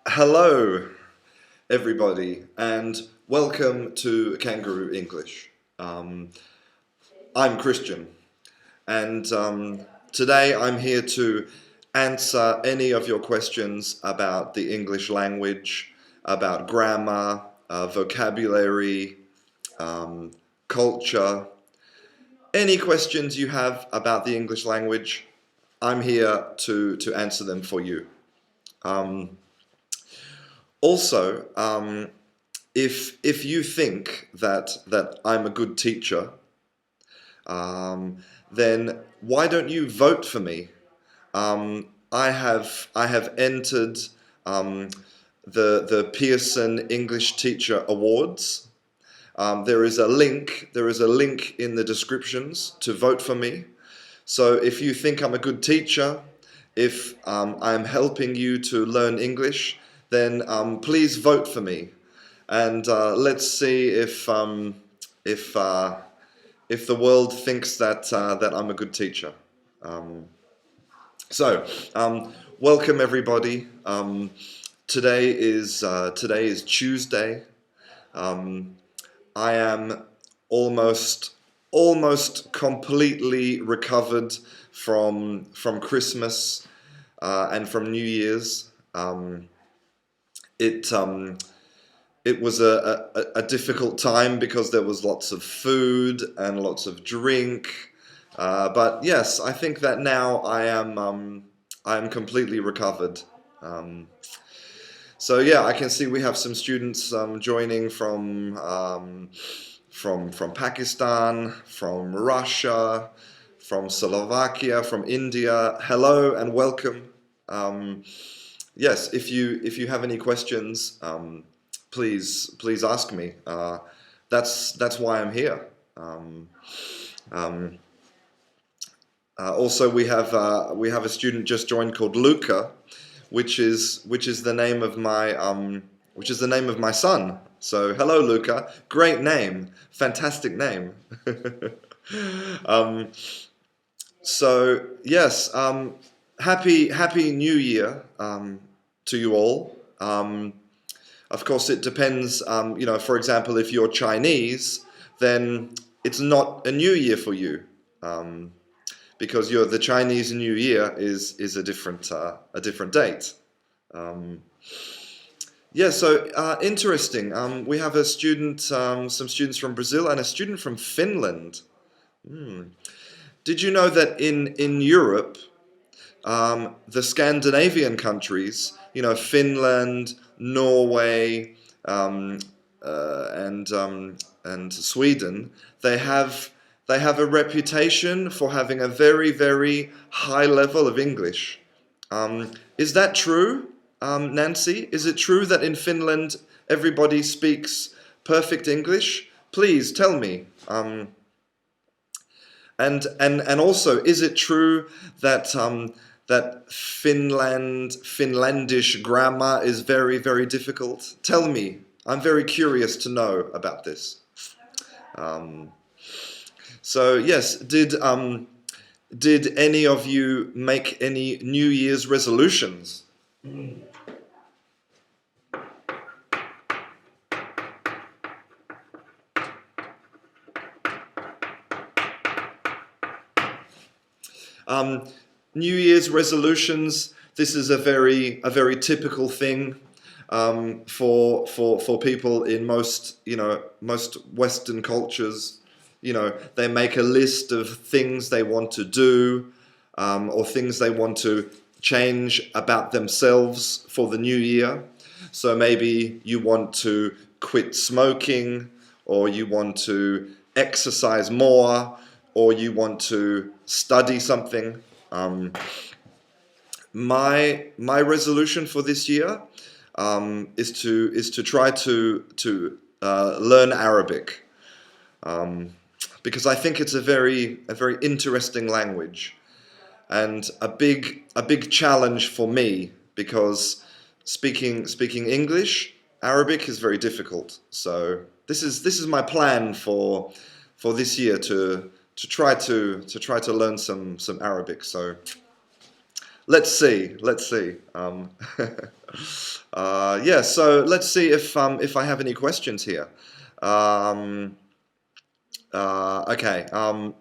Hello, everybody, and welcome to Kangaroo English. I'm Christian, and today I'm here to answer any of your questions about the English language, about grammar, vocabulary, culture. Any questions you have about the English language, I'm here to answer them for you. Also, if you think that I'm a good teacher, then why don't you vote for me? I have entered the Pearson English Teacher Awards. There is a link in the descriptions to vote for me. So if you think I'm a good teacher, if I'm helping you to learn English, then please vote for me, and let's see if the world thinks that I'm a good teacher. So, welcome everybody. Today is Tuesday. I am almost completely recovered from Christmas and from New Year's. It was a difficult time because there was lots of food and lots of drink. But yes, I think that now I am completely recovered. So yeah, I can see we have some students joining from Pakistan, from Russia, from Slovakia, from India. Hello and welcome. Yes, if you have any questions, please ask me. That's why I'm here. Also, we have a student just joined called Luca, which is the name of my son. So hello, Luca. Great name, fantastic name. So yes, happy New Year to you all. Of course, it depends. For example, if you're Chinese, then it's not a New Year for you, because the Chinese New Year is a different date. Yeah, so interesting. We have a student, some students from Brazil and a student from Finland. Did you know that in Europe, the Scandinavian countries, Finland, Norway, and Sweden, they have a reputation for having a very, very high level of English. Is that true, Nancy? Is it true that in Finland everybody speaks perfect English? Please tell me. And also, is it true that that Finlandish grammar is very, very difficult? Tell me. I'm very curious to know about this. So yes, did any of you make any New Year's resolutions? New Year's resolutions. This is a very typical thing for people in most Western cultures. They make a list of things they want to do, or things they want to change about themselves for the new year. So maybe you want to quit smoking, or you want to exercise more, or you want to study something. My resolution for this year is to try to learn Arabic, because I think it's a very interesting language, and a big challenge for me, because speaking English, Arabic is very difficult. So this is my plan for this year, to try to learn some Arabic. So Let's see. Let's see. Yeah. So let's see if I have any questions here. Um, okay. I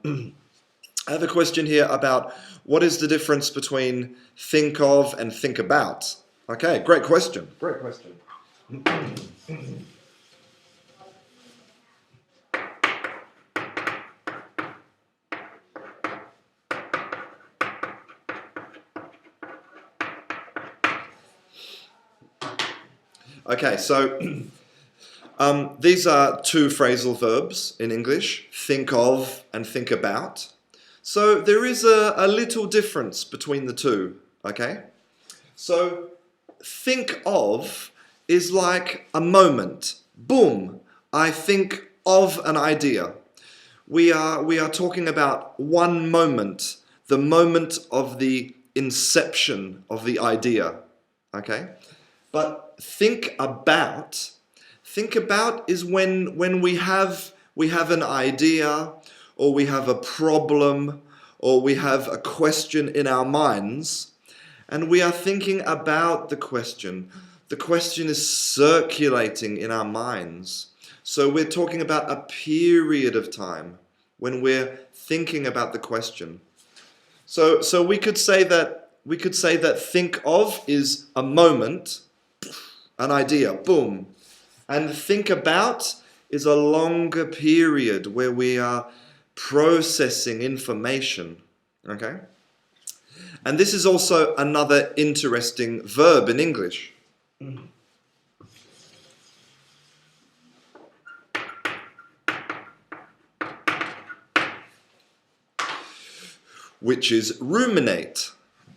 have a question here about what is the difference between think of and think about. Okay. Great question. Great question. Okay. So these are two phrasal verbs in English: think of and think about. So there is a little difference between the two. Okay. So think of is like a moment. Boom, I think of an idea. We are talking about one moment, the moment of the inception of the idea. Okay? But think about is when we have an idea, or we have a problem, or we have a question in our minds, and we are thinking about the question. The question is circulating in our minds. So we're talking about a period of time when we're thinking about the question. So we could say that think of is a moment, an idea, boom. And think about is a longer period where we are processing information. Okay? And this is also another interesting verb in English. Which is ruminate.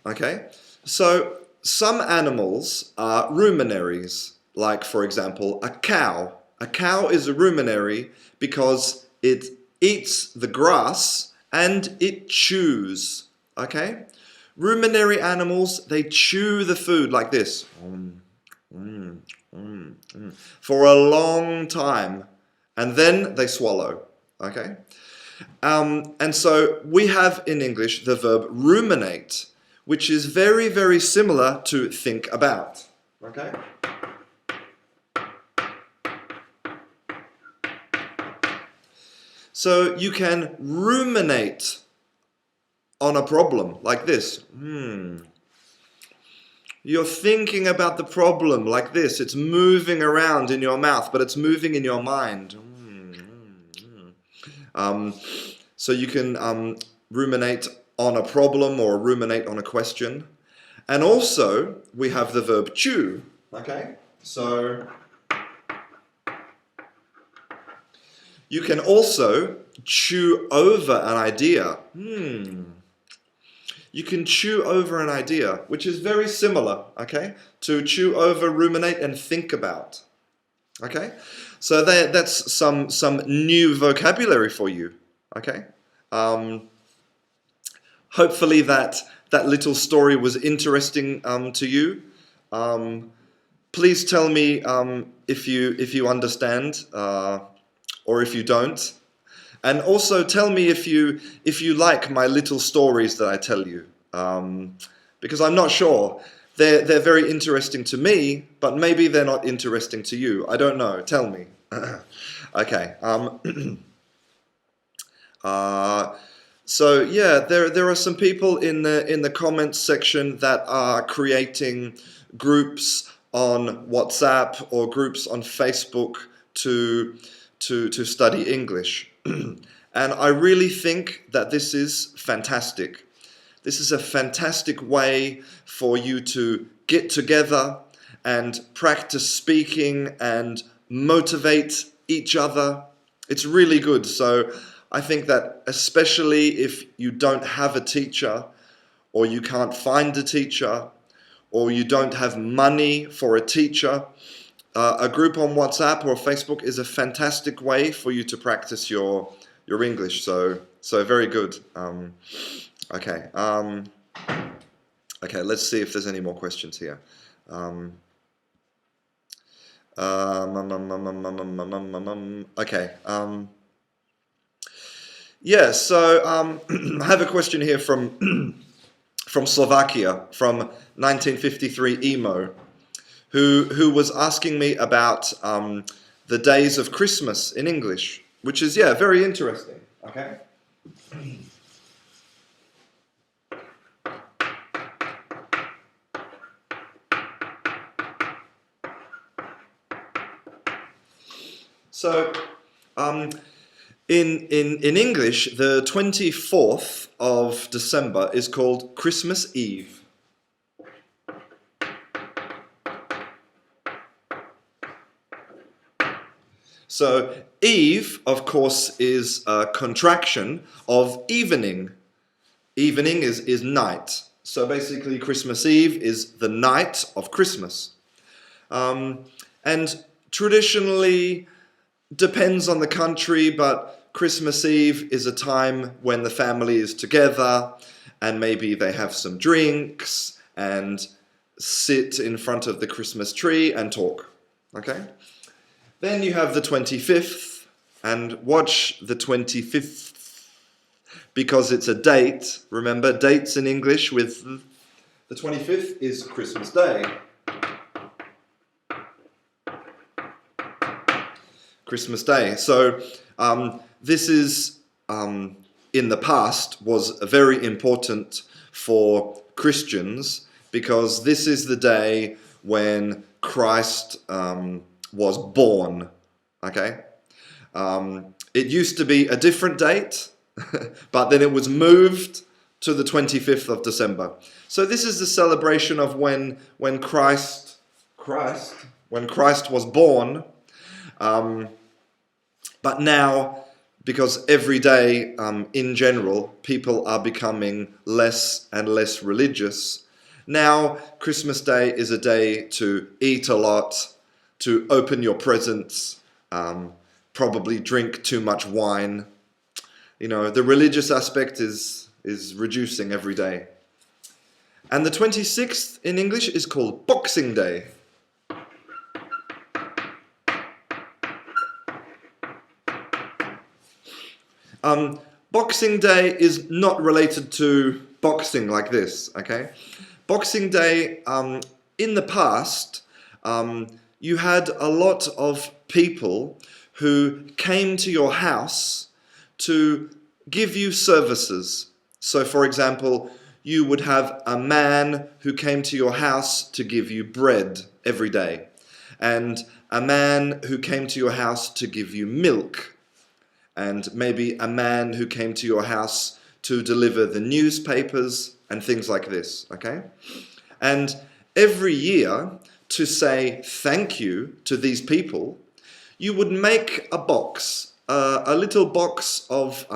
Okay? So some animals are ruminaries, like, for example, a cow. A cow is a ruminary because it eats the grass and it chews. Okay? Ruminary animals, they chew the food like this for a long time, and then they swallow. Okay? And so we have in English the verb ruminate, which is very, very similar to think about. Okay? So you can ruminate on a problem like this. You're thinking about the problem like this. It's moving around in your mouth, but it's moving in your mind. So you can ruminate on a problem or ruminate on a question. And also, we have the verb chew. Okay? So you can also chew over an idea. You can chew over an idea, which is very similar, okay, to chew over, ruminate, and think about. Okay? So that's some new vocabulary for you. Okay? Hopefully that little story was interesting to you. Please tell me if you understand or if you don't. And also tell me if you like my little stories that I tell you, because I'm not sure. They're very interesting to me, but maybe they're not interesting to you. I don't know. Tell me. Okay. So yeah, there are some people in the comments section that are creating groups on WhatsApp or groups on Facebook to study English. And I really think that this is fantastic. This is a fantastic way for you to get together and practice speaking and motivate each other. It's really good. So I think that especially if you don't have a teacher, or you can't find a teacher, or you don't have money for a teacher, a group on WhatsApp or Facebook is a fantastic way for you to practice your English. So very good. Okay. Okay. Let's see if there's any more questions here. Okay. Yeah. So I have a question here from from Slovakia, from 1953 emo, who was asking me about the days of Christmas in English, which is, yeah, very interesting. Okay. So, in English, the 24th of December is called Christmas Eve. So, Eve, of course, is a contraction of evening. Evening is night. So basically, Christmas Eve is the night of Christmas. And traditionally, depends on the country, but Christmas Eve is a time when the family is together and maybe they have some drinks and sit in front of the Christmas tree and talk. Okay? Then you have the 25th, and watch the 25th because it's a date. Remember, dates in English with the 25th is Christmas Day. Christmas Day. So this is, in the past, was very important for Christians because this is the day when Christ was born. Okay? It used to be a different date, but then it was moved to the 25th of December. So this is the celebration of when Christ was born. But now, because every day, in general, people are becoming less and less religious, now Christmas Day is a day to eat a lot, to open your presents, probably drink too much wine. You know, the religious aspect is reducing every day. And the 26th in English is called Boxing Day. Boxing Day is not related to boxing like this, okay? Boxing Day, in the past, you had a lot of people who came to your house to give you services. So, for example, you would have a man who came to your house to give you bread every day, and a man who came to your house to give you milk, and maybe a man who came to your house to deliver the newspapers and things like this, okay? And every year, to say thank you to these people, you would make a box, a little box of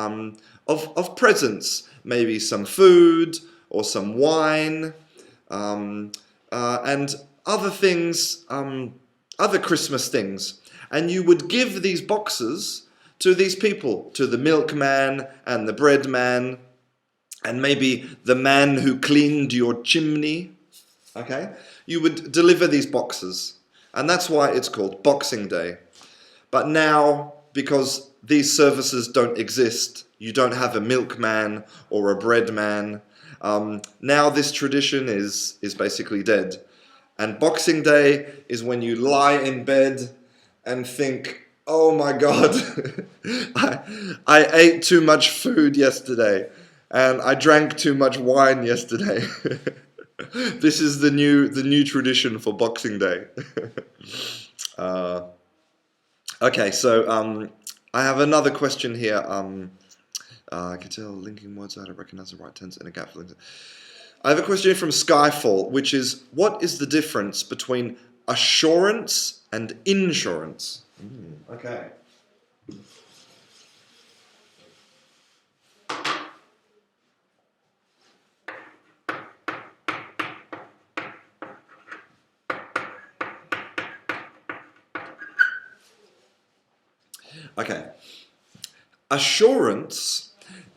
presents, maybe some food or some wine, and other things, other Christmas things. And you would give these boxes to these people, to the milkman and the bread man, and maybe the man who cleaned your chimney, okay? You would deliver these boxes, and that's why it's called Boxing Day. But now, because these services don't exist, you don't have a milkman or a bread man, now this tradition is basically dead. And Boxing Day is when you lie in bed and think, oh my God, I ate too much food yesterday and I drank too much wine yesterday. This is the new tradition for Boxing Day. Okay, so I have another question here. I can tell linking words how to recognize the right tense in a gap filling. I have a question from Skyfall, which is, what is the difference between assurance and insurance? Okay. Okay. Assurance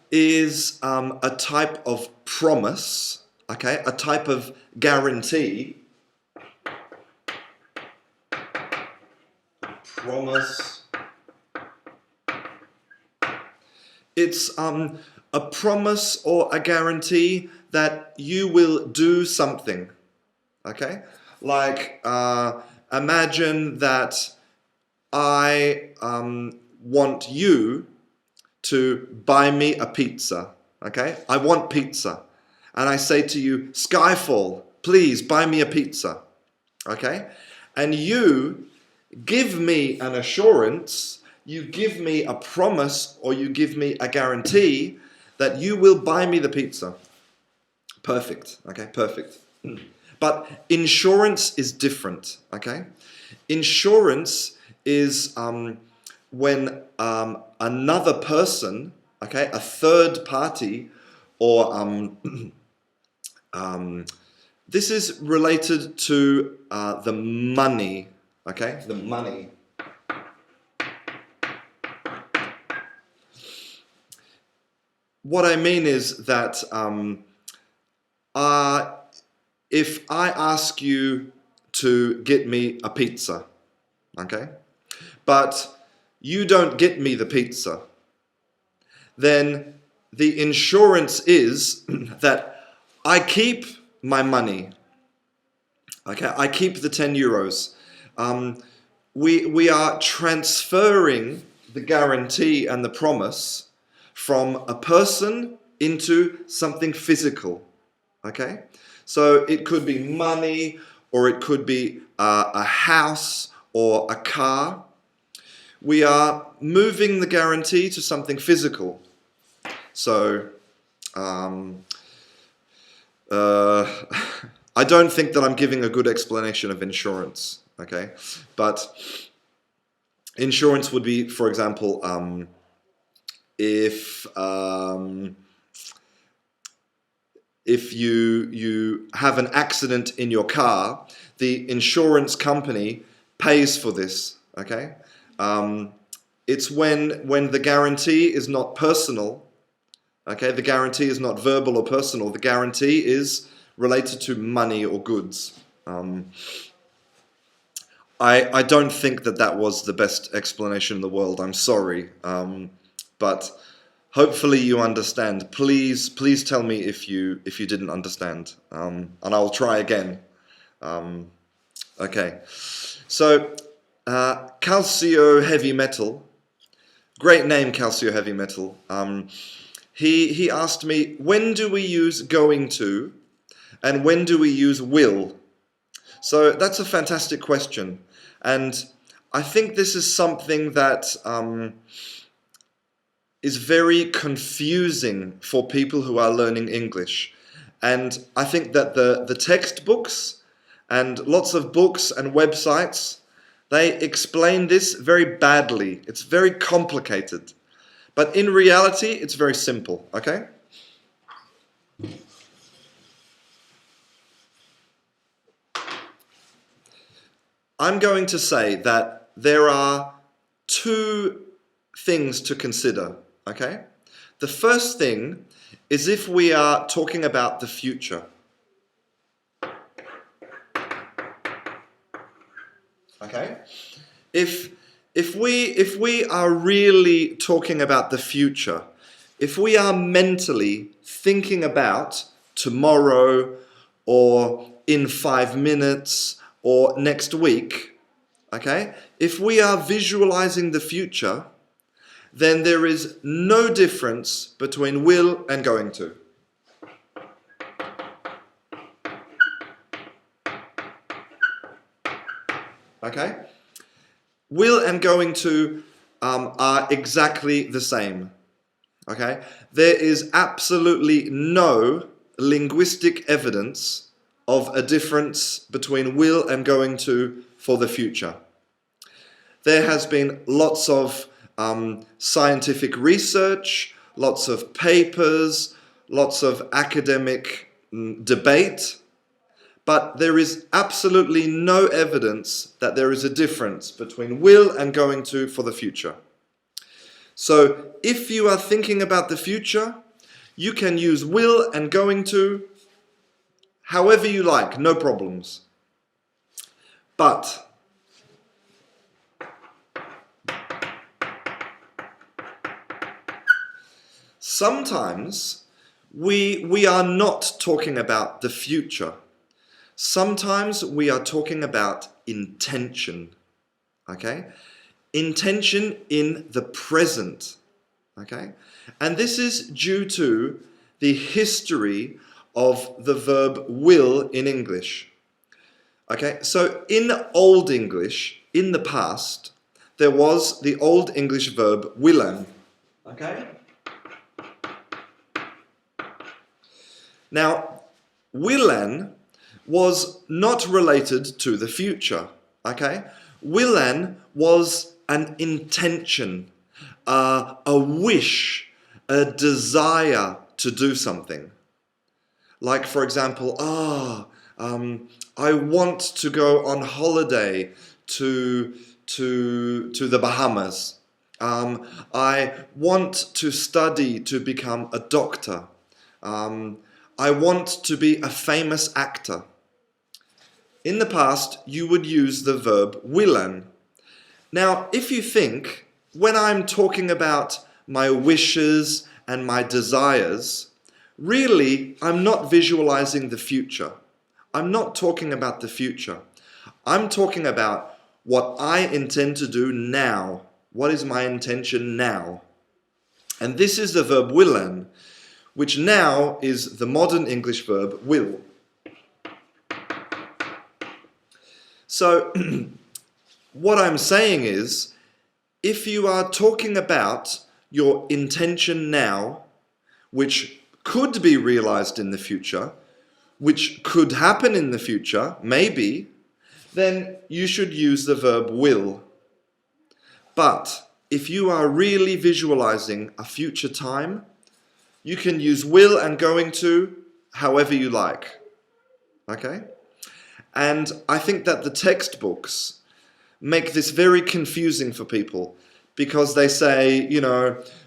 is a type of promise, okay, a type of guarantee. Promise. It's a promise or a guarantee that you will do something. Okay? Like, imagine that I want you to buy me a pizza. Okay? I want pizza. And I say to you, Skyfall, please buy me a pizza. Okay? And you give me an assurance, you give me a promise, or you give me a guarantee that you will buy me the pizza. Perfect. Okay? Perfect. But insurance is different. Okay? Insurance is when another person, okay, a third party, or this is related to the money, okay, the money. What I mean is that if I ask you to get me a pizza, okay, but you don't get me the pizza, then the insurance is that I keep my money. Okay, I keep the 10 euros. We are transferring the guarantee and the promise from a person into something physical. Okay, so it could be money, or it could be a house or a car. We are moving the guarantee to something physical. So, I don't think that I'm giving a good explanation of insurance, okay? But insurance would be, for example, if you have an accident in your car, the insurance company pays for this, okay? It's when the guarantee is not personal, okay? The guarantee is not verbal or personal. The guarantee is related to money or goods. I don't think that was the best explanation in the world. I'm sorry, but hopefully you understand. Please tell me if you didn't understand, and I'll try again. Okay, so Calcio Heavy Metal, great name, Calcio Heavy Metal. He asked me, when do we use going to, and when do we use will? So that's a fantastic question. And I think this is something that is very confusing for people who are learning English. And I think that the textbooks and lots of books and websites, they explain this very badly. It's very complicated. But in reality, it's very simple, okay? I'm going to say that there are two things to consider, okay? The first thing is if we are talking about the future. Okay? If we are really talking about the future, if we are mentally thinking about tomorrow or in 5 minutes or next week, okay? If we are visualizing the future, then there is no difference between will and going to. Okay? Will and going to are exactly the same. Okay? There is absolutely no linguistic evidence of a difference between will and going to for the future. There has been lots of scientific research, lots of papers, lots of academic debate, but there is absolutely no evidence that there is a difference between will and going to for the future. So if you are thinking about the future, you can use will and going to however you like, no problems. But Sometimes we are not talking about the future. Sometimes we are talking about intention. Okay? Intention in the present. Okay? And this is due to the history of the verb will in English. Okay? So in Old English, in the past, there was the Old English verb willen. Okay? Now, willen was not related to the future. Okay? Willen was an intention, a wish, a desire to do something. Like, for example, I want to go on holiday to the Bahamas. I want to study to become a doctor. I want to be a famous actor. In the past, you would use the verb willen. Now, if you think, when I'm talking about my wishes and my desires, really, I'm not visualizing the future. I'm not talking about the future. I'm talking about what I intend to do now. What is my intention now? And this is the verb willen, which now is the modern English verb will. So, what I'm saying is, if you are talking about your intention now, which could be realized in the future, which could happen in the future, maybe, then you should use the verb will. But if you are really visualizing a future time, you can use will and going to however you like. Okay? And I think that the textbooks make this very confusing for people because they say,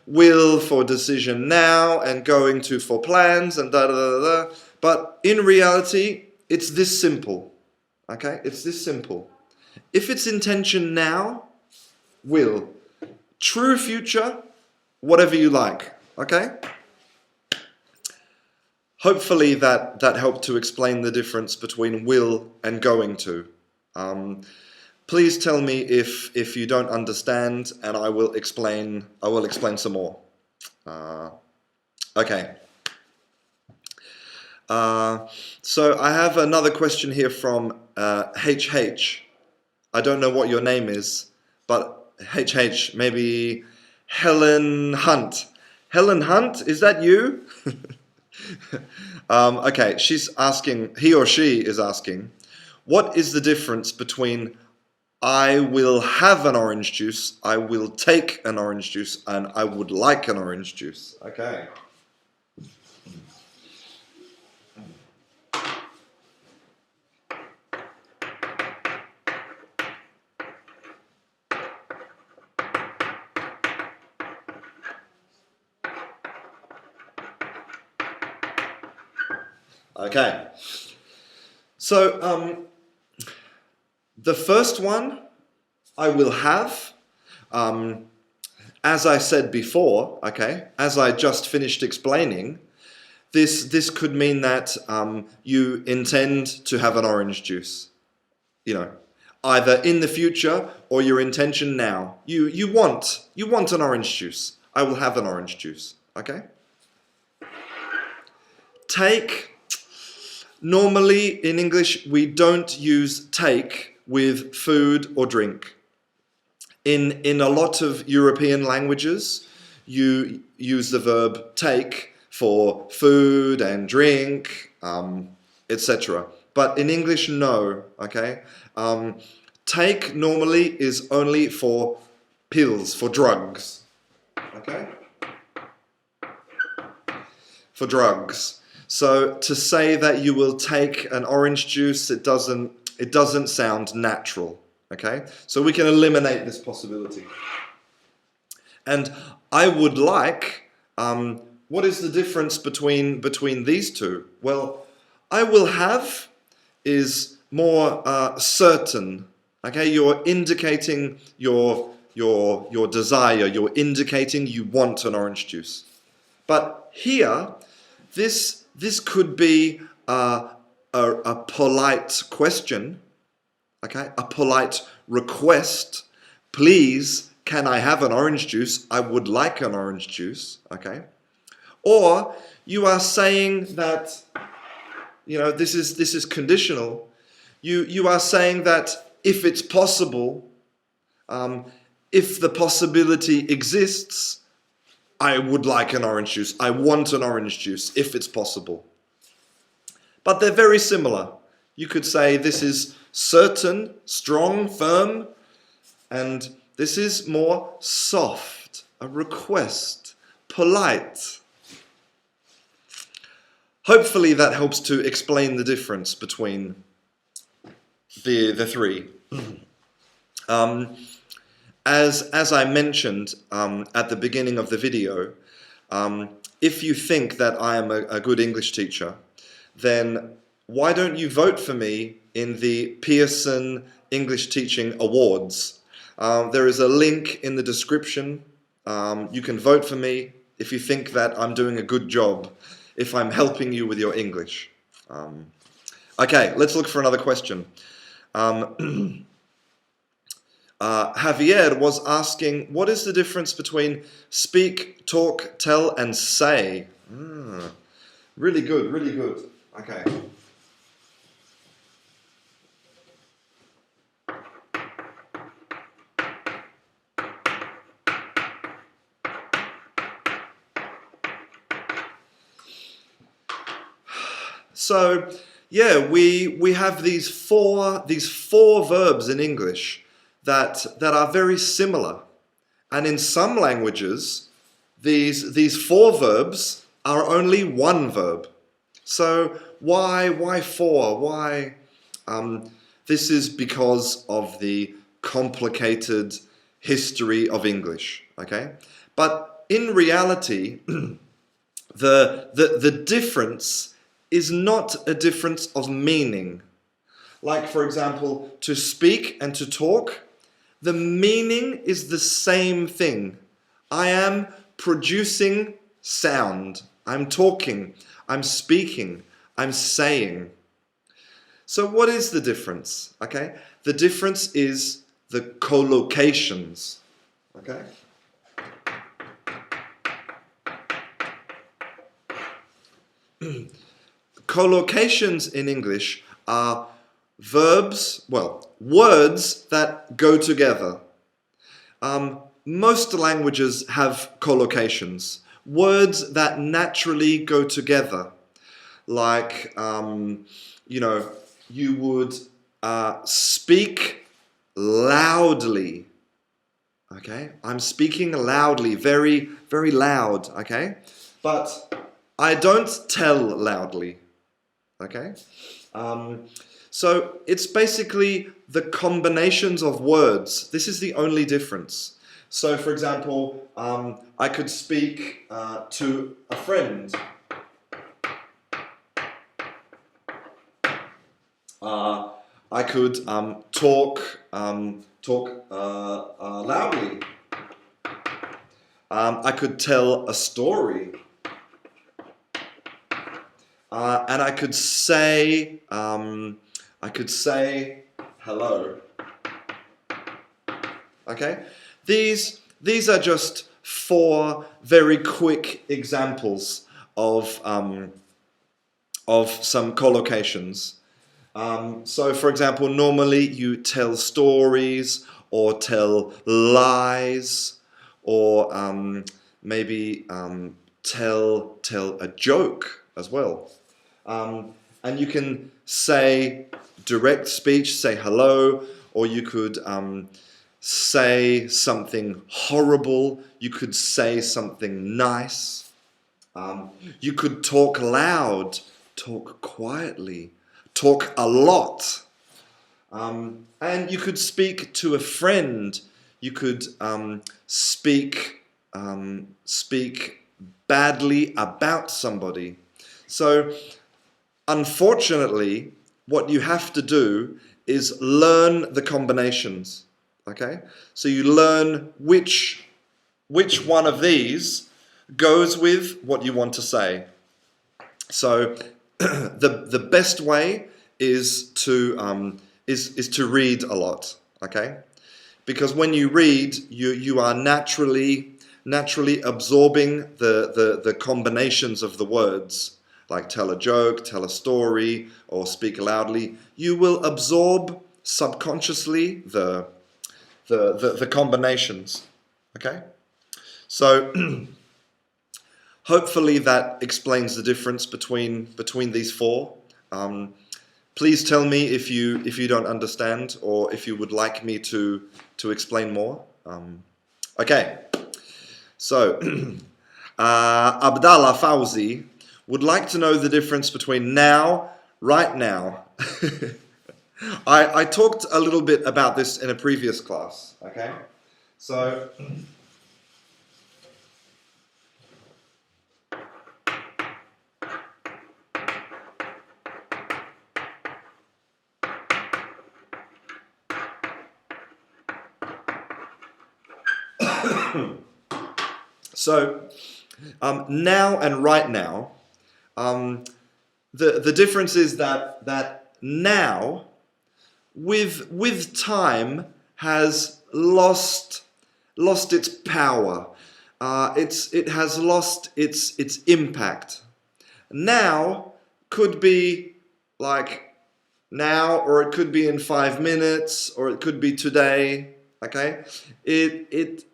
will for decision now and going to for plans and da da da da. But in reality, it's this simple. Okay? It's this simple. If it's intention now, will. True future, whatever you like. Okay? Hopefully that helped to explain the difference between will and going to. Please tell me if you don't understand, and I will explain some more. Okay. So I have another question here from HH. I don't know what your name is, but HH, maybe Helen Hunt. Helen Hunt, is that you? Okay, he or she is asking, what is the difference between I will have an orange juice, I will take an orange juice, and I would like an orange juice? Okay. Okay. So, the first one, I will have, as I said before, okay, as I just finished explaining, this could mean that you intend to have an orange juice, either in the future or your intention now. You want an orange juice. I will have an orange juice, okay? Take. Normally, in English, we don't use take with food or drink. In a lot of European languages, you use the verb take for food and drink, etc. But in English, no, okay? Take normally is only for pills, for drugs, okay? For drugs. So to say that you will take an orange juice, it doesn't sound natural, okay? So we can eliminate this possibility. And I would like, what is the difference between these two? Well, I will have is more certain, okay? You're indicating your desire, you're indicating you want an orange juice. But here, this could be a polite question, okay? A polite request. Please, can I have an orange juice? I would like an orange juice, okay? Or you are saying that, this is conditional. You are saying that if it's possible, if the possibility exists, I would like an orange juice. I want an orange juice if it's possible. But they're very similar. You could say this is certain, strong, firm, and this is more soft, a request, polite. Hopefully that helps to explain the difference between the three. As I mentioned at the beginning of the video, if you think that I am a good English teacher, then why don't you vote for me in the Pearson English Teaching Awards? There is a link in the description. You can vote for me if you think that I'm doing a good job, if I'm helping you with your English. Okay, let's look for another question. Javier was asking, what is the difference between speak, talk, tell, and say? Really good, really good. Okay. So, yeah, we have these four verbs in English that are very similar, and in some languages these four verbs are only one verb. So why four? Why? This is because of the complicated history of English. Okay, but in reality, the difference is not a difference of meaning. Like, for example, to speak and to talk, the meaning is the same thing. I am producing sound. I'm talking. I'm speaking. I'm saying. So what is the difference? Okay? The difference is the collocations. Okay? Collocations in English are words that go together. Most languages have collocations, words that naturally go together. Like, you would speak loudly. Okay? I'm speaking loudly, very, very loud. Okay? But I don't tell loudly. Okay? So it's basically the combinations of words. This is the only difference. So, for example, I could speak to a friend. I could talk loudly. I could tell a story. And I could say hello. Okay? These are just four very quick examples of some collocations. So, for example, normally you tell stories or tell lies, or maybe tell a joke as well. And you can say direct speech, say hello, or you could say something horrible, you could say something nice. You could talk loud, talk quietly, talk a lot. And you could speak to a friend. You could speak badly about somebody. So, unfortunately, what you have to do is learn the combinations. Okay? So you learn which one of these goes with what you want to say. So the best way is to read a lot, okay? Because when you read, you are naturally absorbing the combinations of the words, like tell a joke, tell a story, or speak loudly. You will absorb subconsciously the combinations, okay? So hopefully that explains the difference between these four. Please tell me if you don't understand, or if you would like me to explain more. Okay, so Abdallah Fauzi would like to know the difference between now, right now. I talked a little bit about this in a previous class. Okay, so. So, now and right now, the difference is that now, with time, has lost its power. It has lost its impact. Now could be like now, or it could be in 5 minutes, or it could be today. Okay, it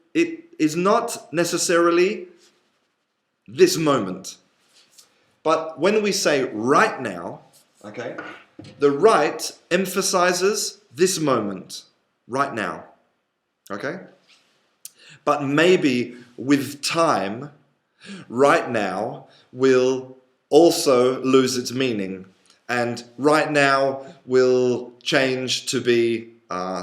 is not necessarily this moment. But when we say right now, okay, the right emphasizes this moment, right now. Okay? But maybe with time, right now will also lose its meaning. And right now will change to be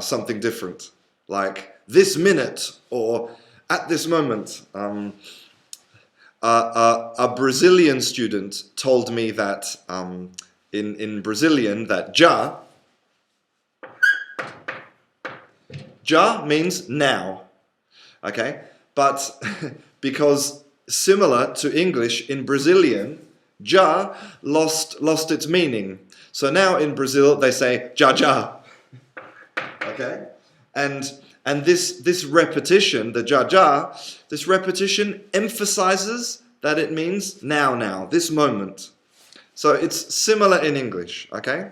something different. Like this minute, or at this moment. A Brazilian student told me that in Brazilian that já means now, okay? But because similar to English, in Brazilian, já lost its meaning. So now in Brazil they say já já, okay? And this repetition, the já já, this repetition emphasizes that it means now, this moment. So it's similar in English, okay?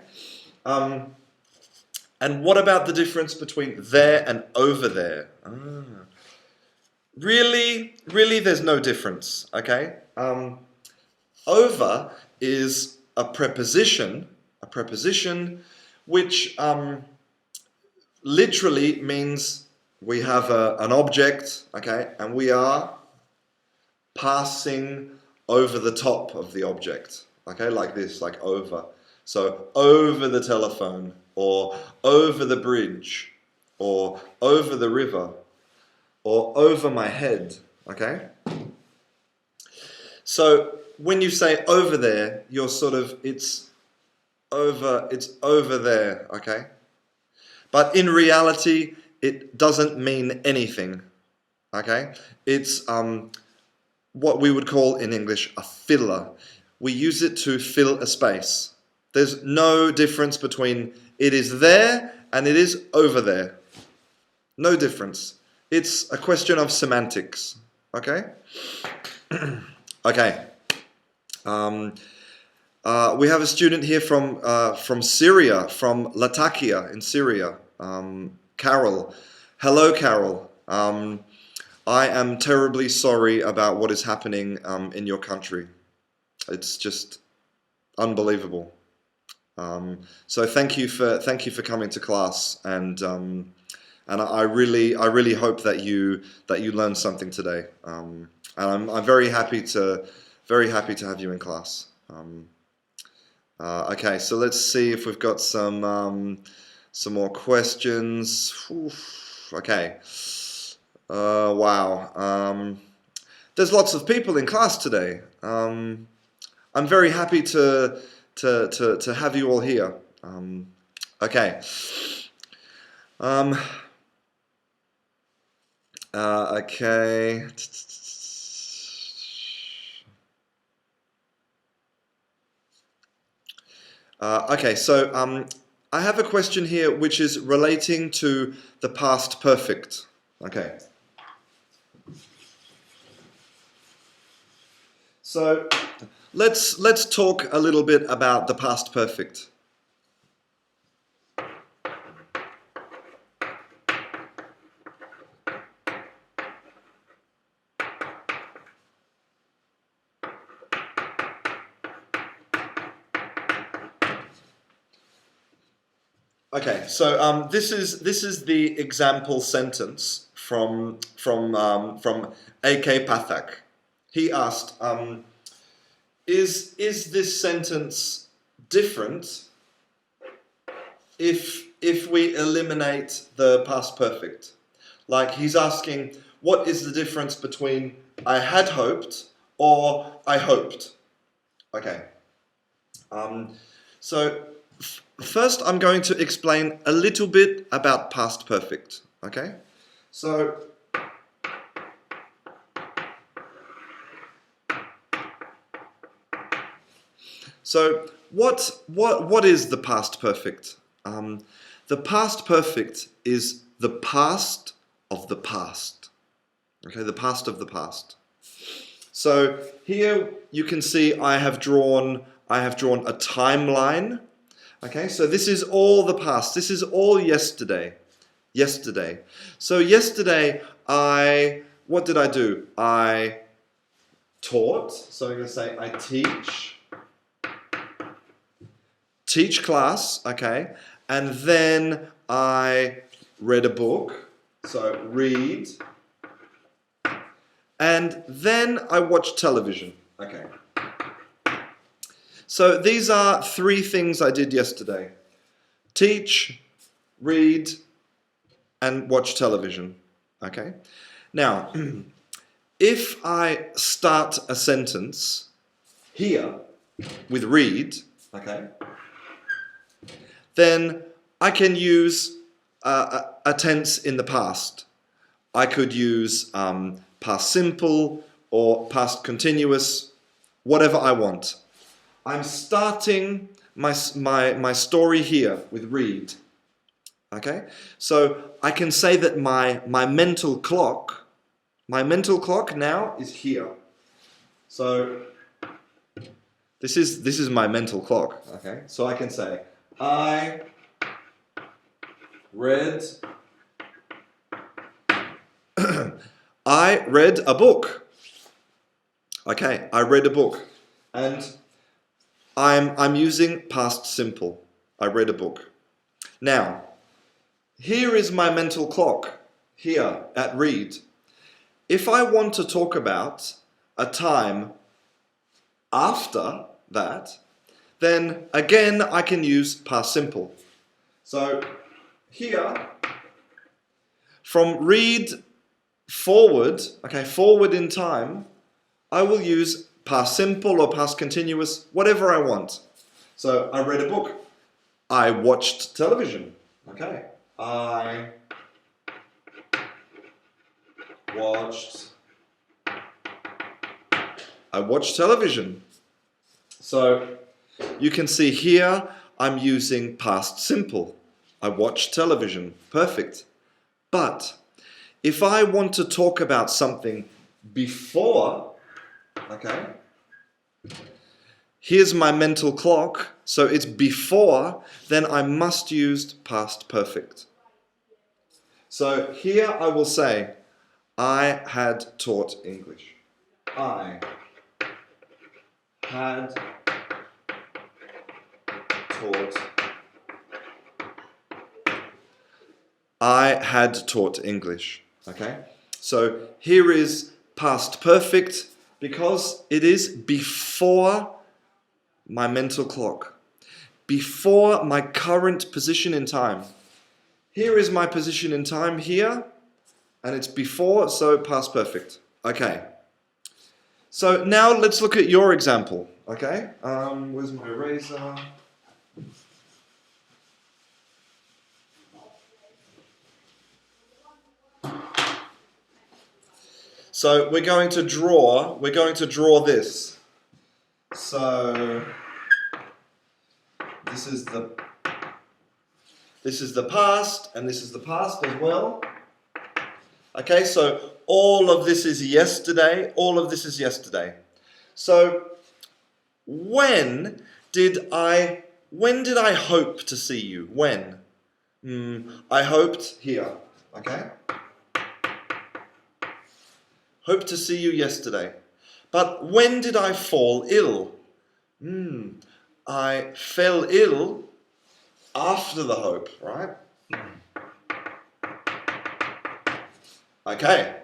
And what about the difference between there and over there? Really, there's no difference, okay? Over is a preposition which literally means we have an object, okay, and we are passing over the top of the object, okay, like this, like over. So over the telephone, or over the bridge, or over the river, or over my head, okay? So when you say over there, you're sort of, it's over there, okay? But in reality, it doesn't mean anything, okay? It's what we would call in English a filler. We use it to fill a space. There's no difference between it is there and it is over there. No difference. It's a question of semantics, okay? Okay. We have a student here from Syria, from Latakia in Syria. Carol. Hello, Carol. I am terribly sorry about what is happening in your country. It's just unbelievable. So thank you for coming to class, and I really hope that you learned something today. And I'm very happy to have you in class. Okay, so let's see if we've got some more questions. Oof, okay. Wow. There's lots of people in class today. I'm very happy to have you all here. Okay. Okay. Okay, so I have a question here which is relating to the past perfect. Okay. So let's talk a little bit about the past perfect. Okay, so this is the example sentence from A.K. Pathak. He asked, is this sentence different if we eliminate the past perfect? Like he's asking, what is the difference between I had hoped or I hoped? Okay. So first I'm going to explain a little bit about past perfect. Okay? So what is the past perfect? The past perfect is the past of the past. Okay, the past of the past. So here you can see I have drawn a timeline. Okay, so this is all the past. This is all yesterday. Yesterday. So yesterday what did I do? I taught. So I'm going to say I teach class, okay, and then I read a book, so read, and then I watched television, okay. So these are three things I did yesterday: teach, read, and watch television, okay. Now, if I start a sentence here with read, okay, then I can use a tense in the past. I could use past simple or past continuous, whatever I want. I'm starting my story here with read. Okay? So I can say that my mental clock now is here. So this is my mental clock. Okay? So I can say I read I read a book. Okay, I read a book. And I'm using past simple. I read a book. Now, here is my mental clock, here at read. If I want to talk about a time after that, then again I can use past simple. So here, from read forward, okay, forward in time, I will use past simple or past continuous, whatever I want. So I read a book. I watched television. Okay. I watched television. So you can see here I'm using past simple. I watched television. Perfect. But if I want to talk about something before, okay, here's my mental clock, so it's before, then I must use past perfect. So here I will say, I had taught English. I had taught English. Okay? So here is past perfect because it is before my mental clock, before my current position in time. Here is my position in time here, and it's before, so past perfect. Okay. So now let's look at your example. Okay. Where's my eraser? So we're going to draw this. So is the past, and this is the past as well. Okay, so all of this is yesterday. All of this is yesterday. So when did I hope to see you? When? I hoped here. Okay? Hoped to see you yesterday. But when did I fall ill? I fell ill after the hope, right? Okay.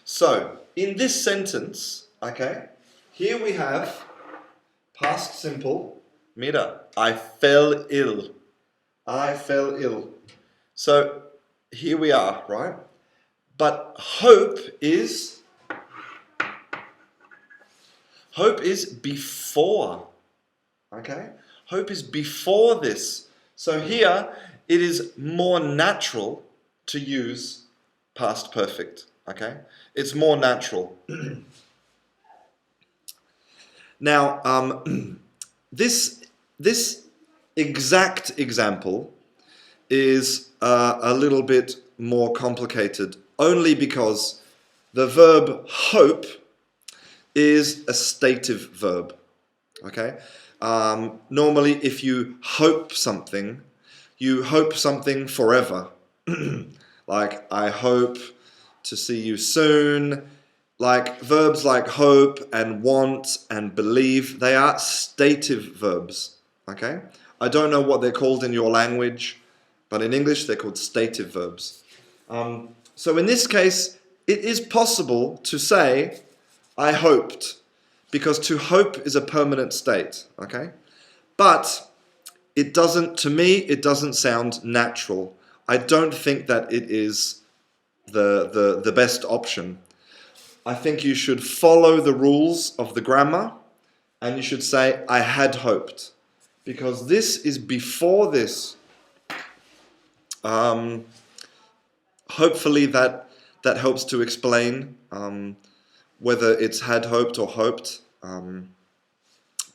So, in this sentence, okay, here we have past simple. Mira, I fell ill. I fell ill. So, here we are, right? But hope is before. Okay? Hope is before this. So here, it is more natural to use past perfect. Okay? It's more natural. Now, this exact example is a little bit more complicated, only because the verb hope is a stative verb. Okay? Normally, if you hope something forever. Like, I hope to see you soon. Like, verbs like hope and want and believe, they are stative verbs. Okay? I don't know what they're called in your language, but in English they're called stative verbs. So in this case, it is possible to say, I hoped, because to hope is a permanent state, okay? But to me, it doesn't sound natural. I don't think that it is the best option. I think you should follow the rules of the grammar, and you should say, I had hoped, because this is before this. Hopefully that helps to explain whether it's had hoped or hoped.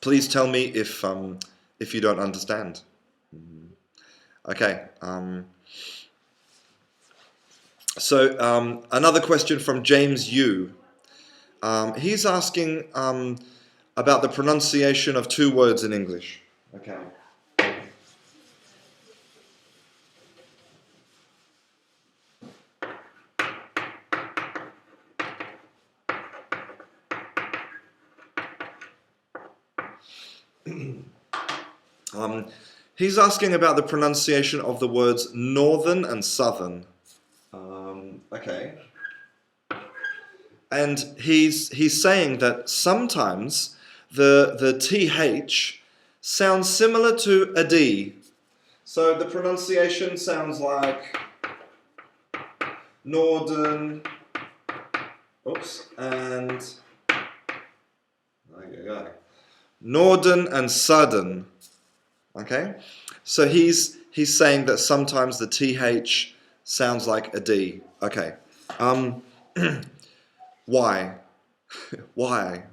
Please tell me if you don't understand. Okay. So another question from James Yu. He's asking about the pronunciation of two words in English. Okay. He's asking about the pronunciation of the words northern and southern. Okay. And he's saying that sometimes the TH sounds similar to a D. So the pronunciation sounds like northern, and northern and southern. Okay? So he's saying that sometimes the TH sounds like a D. Okay. Why? Why?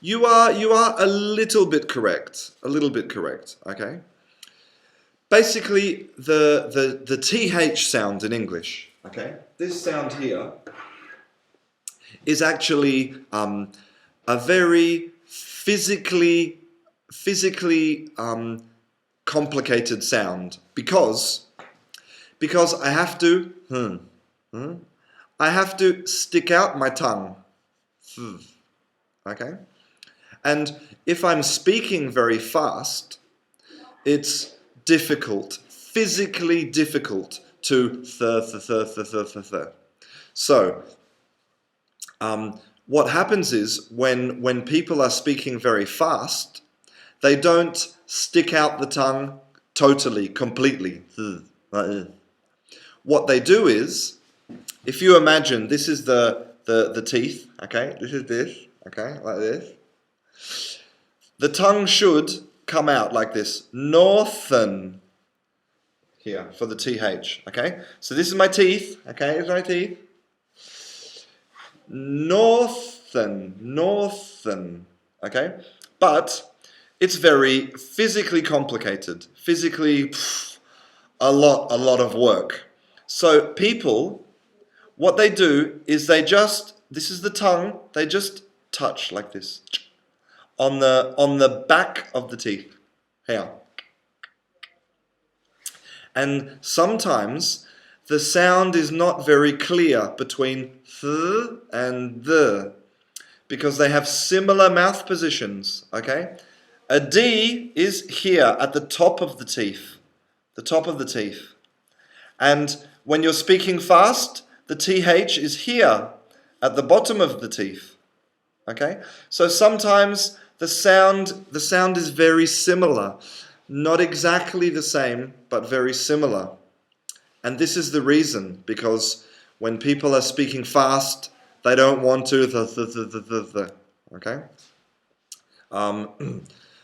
You are a little bit correct. A little bit correct. Okay. Basically, the TH sound in English. Okay. This sound here is actually a very physically complicated sound because I have to stick out my tongue. Okay? And if I'm speaking very fast, it's physically difficult to So, what happens is when people are speaking very fast, they don't stick out the tongue totally, completely. What they do is, if you imagine this is the teeth, okay? This is this, okay? Like this. The tongue should come out like this. Northern. Here, for the TH, okay? So this is my teeth, okay? This is my teeth. Northern, okay? But it's very physically complicated. Physically, a lot of work. So people, what they do is this is the tongue, they just touch like this on the back of the teeth. Here. And sometimes the sound is not very clear between th and the because they have similar mouth positions, okay? A D is here at the top of the teeth, the top of the teeth. And when you're speaking fast, the TH is here at the bottom of the teeth, okay? So sometimes the sound is very similar. Not exactly the same, but very similar. And this is the reason, because when people are speaking fast, they don't want to okay?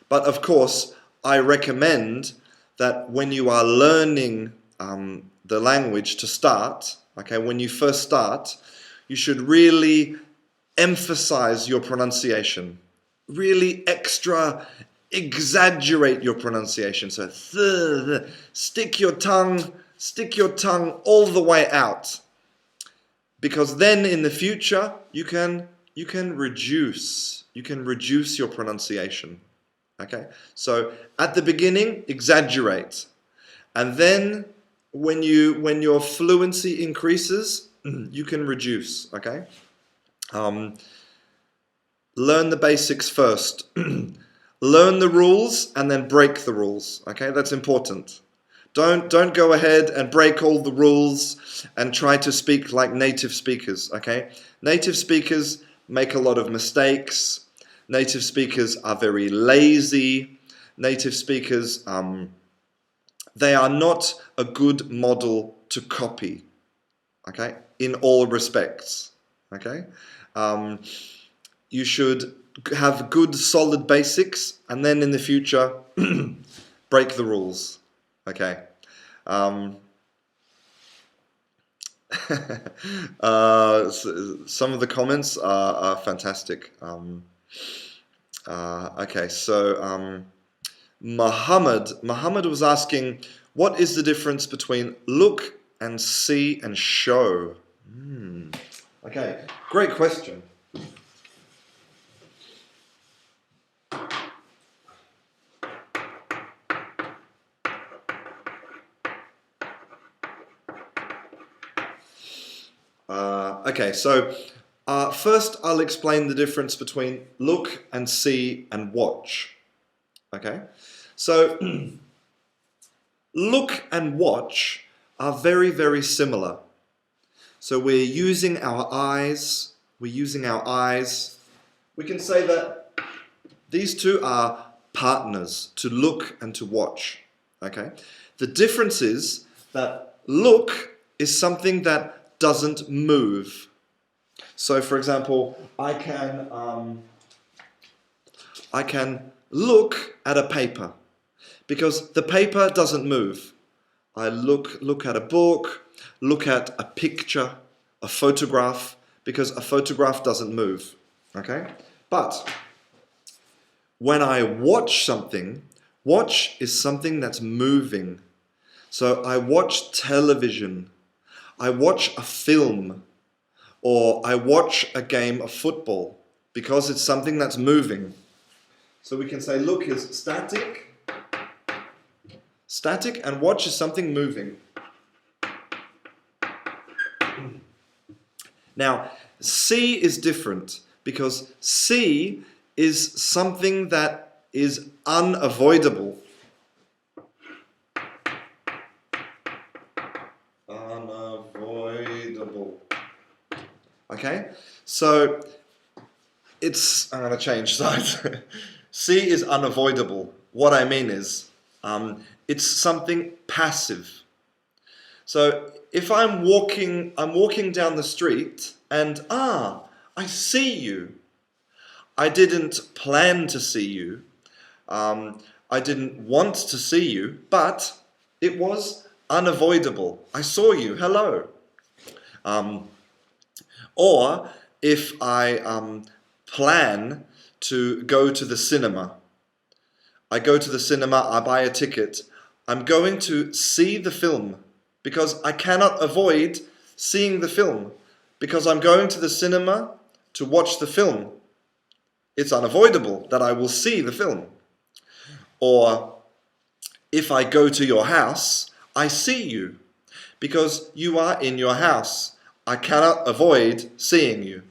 But of course, I recommend that when you are learning the language to start, okay, when you first start, you should really emphasize your pronunciation. Really exaggerate your pronunciation. So stick your tongue all the way out. Because then in the future you can reduce your pronunciation. Okay? So at the beginning, exaggerate. And then when your fluency increases, you can reduce, okay? Learn the basics first. Learn the rules and then break the rules. Okay, that's important. Don't go ahead and break all the rules and try to speak like native speakers. Okay, native speakers make a lot of mistakes. Native speakers are very lazy. Native speakers, they are not a good model to copy. Okay, in all respects. Okay. You should have good solid basics and then in the future break the rules. Okay. Some of the comments are fantastic. Okay, so Muhammad was asking, what is the difference between look and see and show? Okay, great question. Okay, so first I'll explain the difference between look and see and watch. Okay, so look and watch are very, very similar. So we're using our eyes. We can say that these two are partners, to look and to watch. Okay, the difference is that look is something that doesn't move. So, for example, I can look at a paper because the paper doesn't move. I look at a book, look at a picture, a photograph, because a photograph doesn't move. Okay? But when I watch something, watch is something that's moving. So I watch television, I watch a film, or I watch a game of football because it's something that's moving. So we can say look is static, and watch is something moving. Now, see is different because see is something that is unavoidable. Okay, so I'm going to change sides. See is unavoidable. What I mean is, it's something passive. So if I'm walking down the street and I see you. I didn't plan to see you. I didn't want to see you, but it was unavoidable. I saw you. Hello. Or if I plan to go to the cinema, I go to the cinema, I buy a ticket. I'm going to see the film because I cannot avoid seeing the film because I'm going to the cinema to watch the film. It's unavoidable that I will see the film. Or if I go to your house, I see you because you are in your house. I cannot avoid seeing you.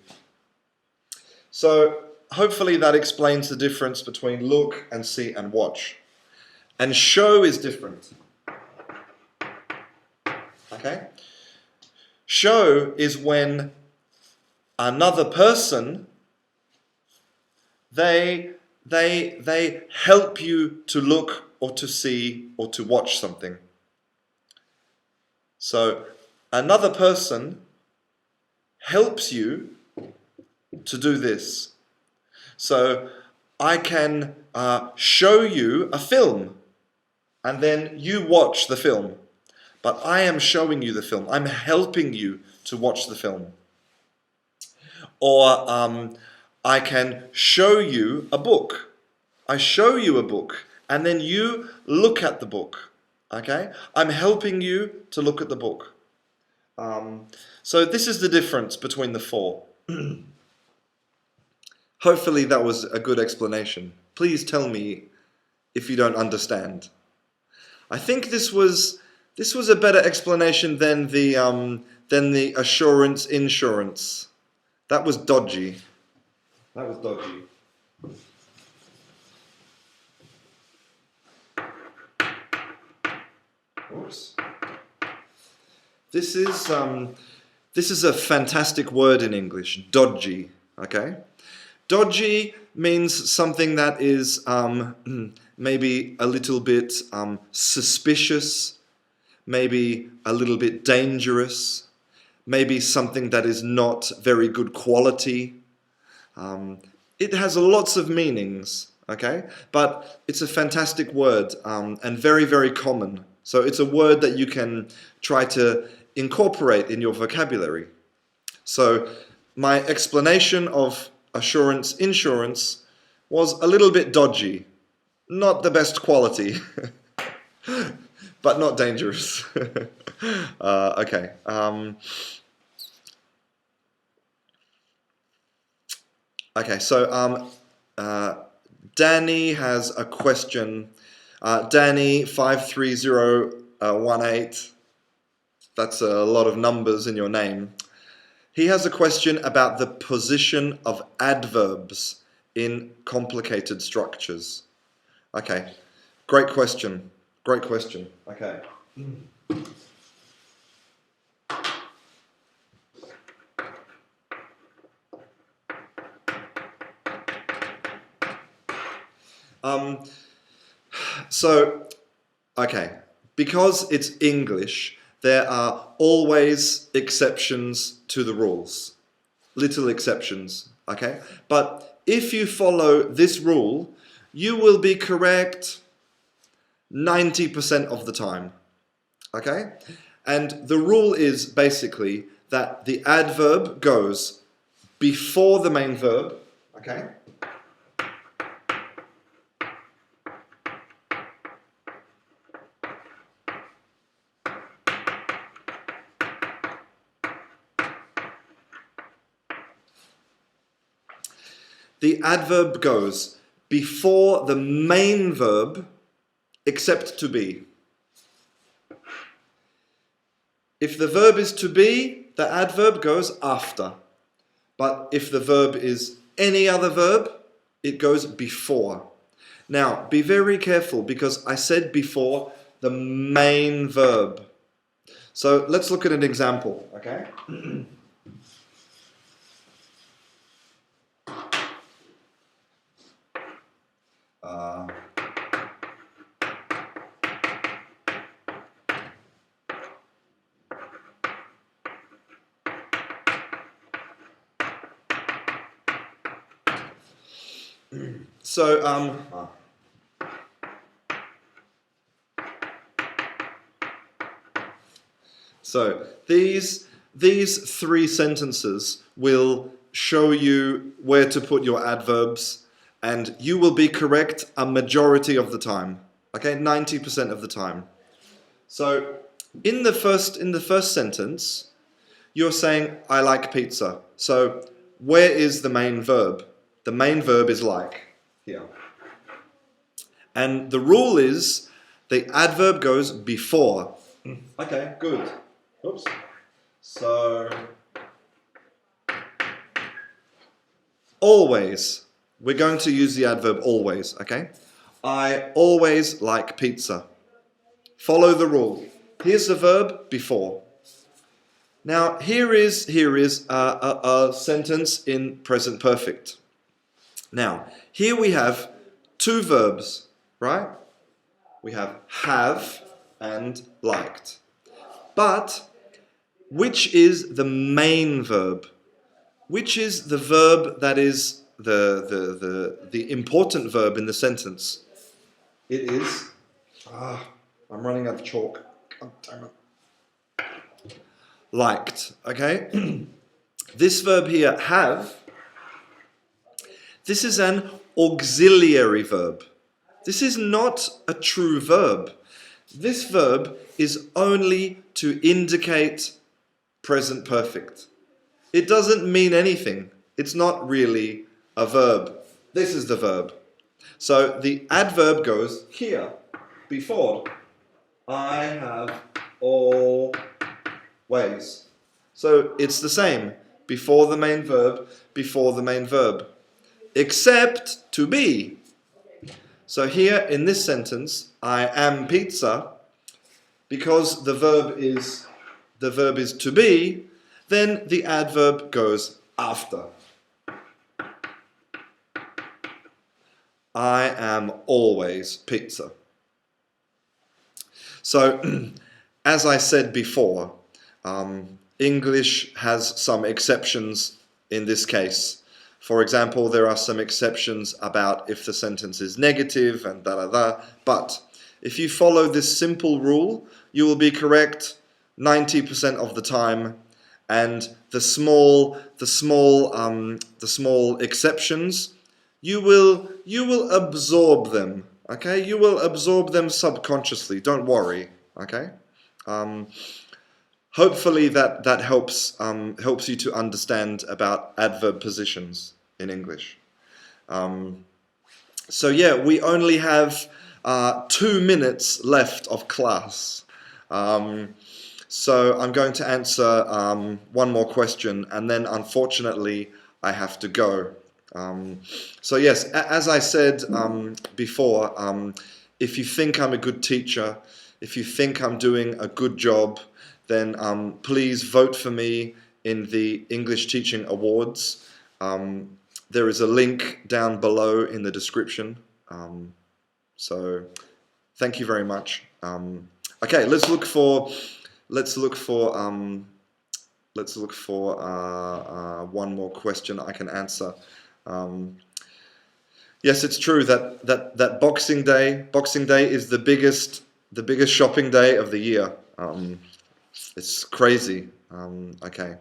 So hopefully that explains the difference between look and see and watch. And show is different. Okay? Show is when another person, they help you to look or to see or to watch something. So another person helps you to do this. So I can show you a film and then you watch the film. But I am showing you the film. I'm helping you to watch the film. Or I can show you a book. I show you a book and then you look at the book. Okay? I'm helping you to look at the book. So this is the difference between the four. Hopefully that was a good explanation. Please tell me if you don't understand. I think this was a better explanation than the assurance insurance. That was dodgy. That was dodgy. Oops. This is a fantastic word in English, dodgy, okay? Dodgy means something that is maybe a little bit suspicious, maybe a little bit dangerous, maybe something that is not very good quality. It has lots of meanings, okay? But it's a fantastic word and very, very common. So it's a word that you can try to incorporate in your vocabulary. So my explanation of assurance insurance was a little bit dodgy. Not the best quality, but not dangerous. Okay. Okay, so Danny has a question. Danny 53018. That's a lot of numbers in your name. He has a question about the position of adverbs in complicated structures. Okay, great question. Great question. Okay. Okay, because it's English, there are always exceptions to the rules. Little exceptions, okay? But if you follow this rule, you will be correct 90% of the time, okay? And the rule is basically that the adverb goes before the main verb, okay? The adverb goes before the main verb, except to be. If the verb is to be, the adverb goes after. But if the verb is any other verb, it goes before. Now, be very careful because I said before the main verb. So let's look at an example, okay? So these three sentences will show you where to put your adverbs and you will be correct a majority of the time. Okay, 90% of the time. So in the first sentence, you're saying I like pizza. So where is the main verb? The main verb is like here. And the rule is the adverb goes before. Okay, good. Oops. So always. We're going to use the adverb always, okay? I always like pizza. Follow the rule. Here's the verb before. Now here is a sentence in present perfect. Now here we have two verbs, right? We have and liked. But which is the main verb? Which is the verb that is the important verb in the sentence? It is. I'm running out of chalk. God damn it. Liked. Okay. This verb here, have. This is an auxiliary verb. This is not a true verb. This verb is only to indicate present perfect. It doesn't mean anything. It's not really a verb. This is the verb. So the adverb goes here, before. I have always. So it's the same. Before the main verb, before the main verb. Except to be. So here in this sentence, I am pizza, because the verb is to be, then the adverb goes after. I am always pizza. So, as I said before, English has some exceptions in this case. For example, there are some exceptions about if the sentence is negative and da-da-da. But if you follow this simple rule, you will be correct 90% of the time. And the small exceptions, you will absorb them. Okay, you will absorb them subconsciously. Don't worry. Okay. Hopefully that helps you to understand about adverb positions in English. So yeah, we only have 2 minutes left of class. So I'm going to answer one more question, and then unfortunately I have to go. So yes, as I said before, if you think I'm a good teacher, if you think I'm doing a good job, then please vote for me in the English Teaching Awards. There is a link down below in the description. So thank you very much. Okay, let's look for one more question I can answer. Yes, it's true that Boxing Day is the biggest shopping day of the year. It's crazy. Okay.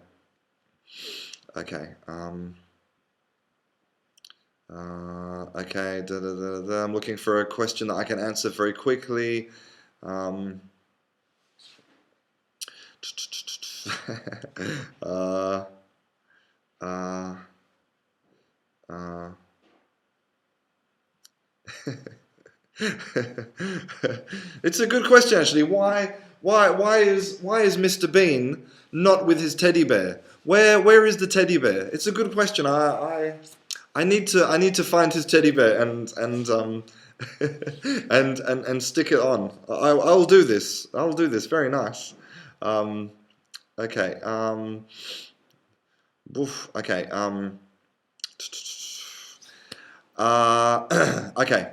Okay. Okay. I'm looking for a question that I can answer very quickly. It's a good question, actually. Why is Mr. Bean not with his teddy bear? Where is the teddy bear? It's a good question. I need to find his teddy bear and and stick it on. I'll do this. I'll do this. Very nice. Okay. Okay. Okay.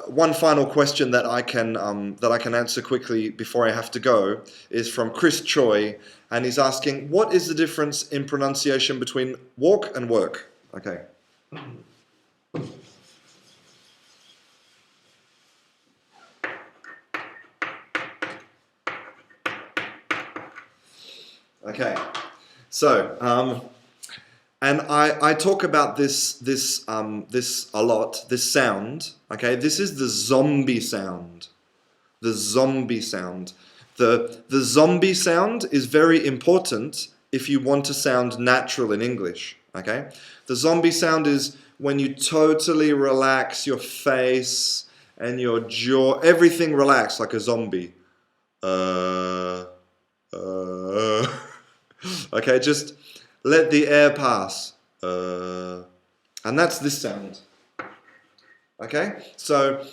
One final question that I can answer quickly before I have to go is from Chris Choi, and he's asking, what is the difference in pronunciation between walk and work? Okay. Okay. So And I talk about this a lot, this sound, okay? This is the zombie sound. The zombie sound. The zombie sound is very important if you want to sound natural in English, okay? The zombie sound is when you totally relax your face and your jaw, everything relaxed like a zombie. Okay, just let the air pass. And that's this sound. Okay, so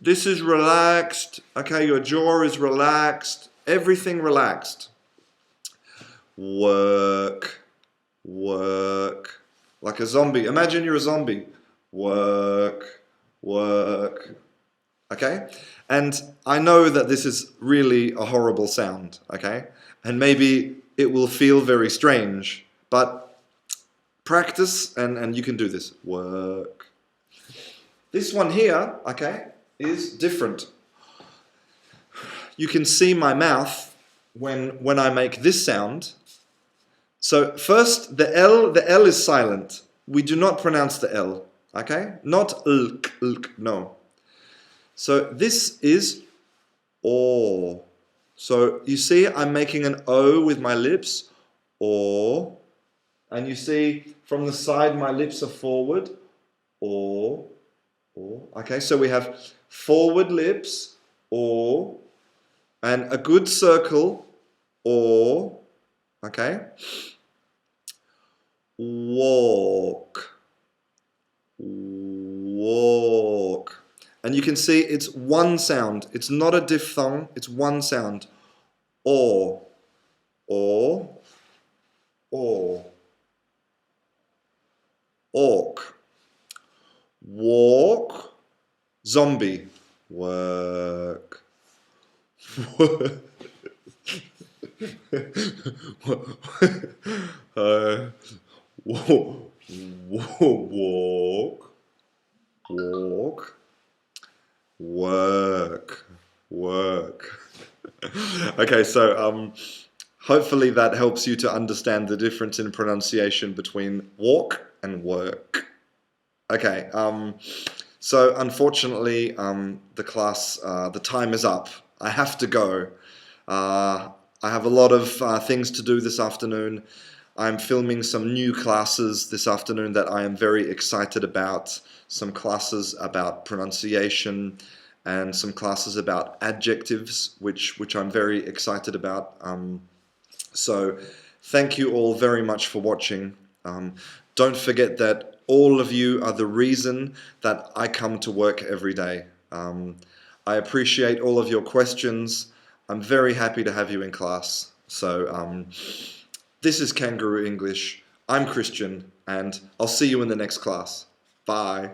this is relaxed. Okay, your jaw is relaxed. Everything relaxed. Work, work. Like a zombie. Imagine you're a zombie. Work, work. Okay? And I know that this is really a horrible sound. Okay? And maybe it will feel very strange. But practice and you can do this. Work. This one here, okay, is different. You can see my mouth when I make this sound. So first, the L is silent. We do not pronounce the L, okay? Not lk, no. So this is O. So you see I'm making an O with my lips, O. And you see from the side my lips are forward, O. Okay, so we have forward lips, or, and a good circle, or, okay, walk, walk. And you can see it's one sound. It's not a diphthong, it's one sound. Or, or, orc. Walk, zombie, work, walk, walk, work, work. Okay, so hopefully that helps you to understand the difference in pronunciation between walk and work. Okay, so unfortunately, the class, the time is up. I have to go. I have a lot of things to do this afternoon. I'm filming some new classes this afternoon that I am very excited about. Some classes about pronunciation and some classes about adjectives, which I'm very excited about. So thank you all very much for watching. Don't forget that all of you are the reason that I come to work every day. I appreciate all of your questions. I'm very happy to have you in class. So this is Canguro English. I'm Christian, and I'll see you in the next class. Bye.